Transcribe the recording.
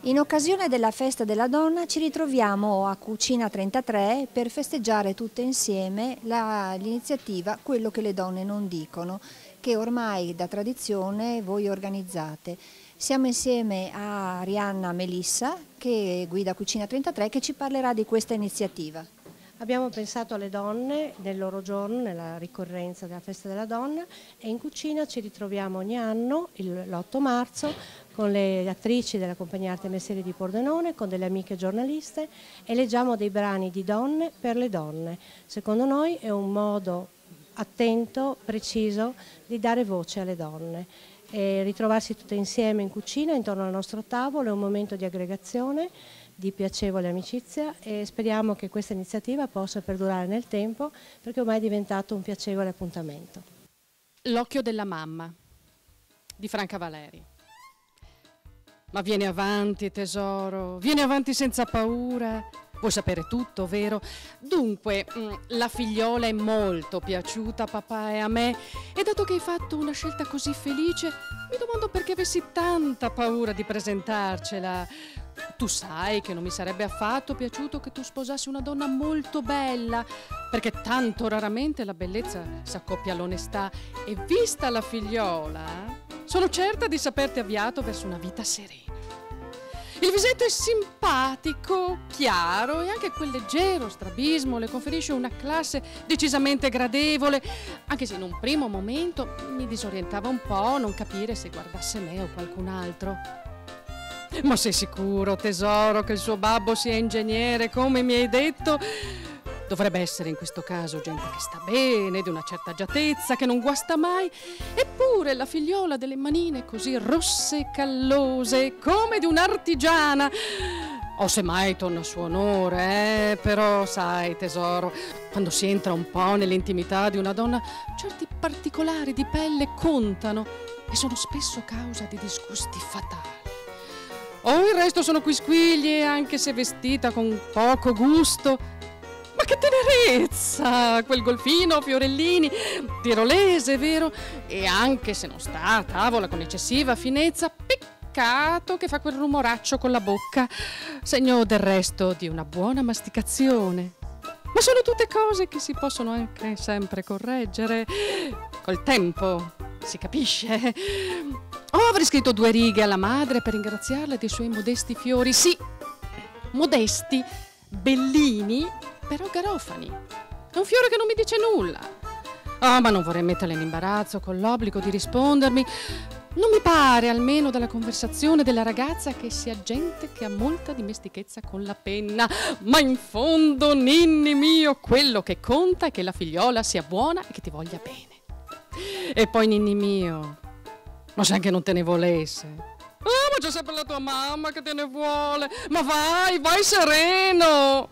In occasione della Festa della Donna ci ritroviamo a Cucina 33 per festeggiare tutte insieme l'iniziativa Quello che le donne non dicono, che ormai da tradizione voi organizzate. Siamo insieme a Arianna Melissa, che guida Cucina 33, che ci parlerà di questa iniziativa. Abbiamo pensato alle donne nel loro giorno, nella ricorrenza della Festa della Donna, e in cucina ci ritroviamo ogni anno, l'8 marzo, con le attrici della Compagnia Arte e Mestieri di Pordenone, con delle amiche giornaliste, e leggiamo dei brani di donne per le donne. Secondo noi è un modo attento, preciso, di dare voce alle donne. E ritrovarsi tutte insieme in cucina, intorno al nostro tavolo, è un momento di aggregazione, di piacevole amicizia, e speriamo che questa iniziativa possa perdurare nel tempo, perché ormai è diventato un piacevole appuntamento. L'occhio della mamma di Franca Valeri. Ma vieni avanti, tesoro, vieni avanti senza paura. Vuoi sapere tutto, vero? Dunque, la figliola è molto piaciuta a papà e a me, e dato che hai fatto una scelta così felice, mi domando perché avessi tanta paura di presentarcela. Tu sai che non mi sarebbe affatto piaciuto che tu sposassi una donna molto bella, perché tanto raramente la bellezza si accoppia all'onestà, e vista la figliola, sono certa di saperti avviato verso una vita serena. Il visetto è simpatico, chiaro, e anche quel leggero strabismo le conferisce una classe decisamente gradevole, anche se in un primo momento mi disorientava un po' non capire se guardasse me o qualcun altro. Ma sei sicuro, tesoro, che il suo babbo sia ingegnere, come mi hai detto? Dovrebbe essere in questo caso gente che sta bene, di una certa agiatezza, che non guasta mai. Eppure la figliola delle manine così rosse e callose, come di un'artigiana. O semmai torna su onore, però sai, tesoro, quando si entra un po' nell'intimità di una donna, certi particolari di pelle contano e sono spesso causa di disgusti fatali. Il resto sono quisquiglie, anche se vestita con poco gusto. Ma che tenerezza! Quel golfino, fiorellini, tirolese, vero? E anche se non sta a tavola con eccessiva finezza, peccato che fa quel rumoraccio con la bocca, segno del resto di una buona masticazione. Ma sono tutte cose che si possono anche sempre correggere. Col tempo, si capisce. Avrei scritto 2 righe alla madre per ringraziarla dei suoi modesti fiori. Sì, modesti, bellini, però garofani. È un fiore che non mi dice nulla. Ma non vorrei metterla in imbarazzo con l'obbligo di rispondermi. Non mi pare, almeno dalla conversazione della ragazza, che sia gente che ha molta dimestichezza con la penna. Ma in fondo, ninni mio, quello che conta è che la figliola sia buona e che ti voglia bene. E poi, ninni mio, ma se anche non te ne volesse. Ma c'è sempre la tua mamma che te ne vuole. Ma vai sereno.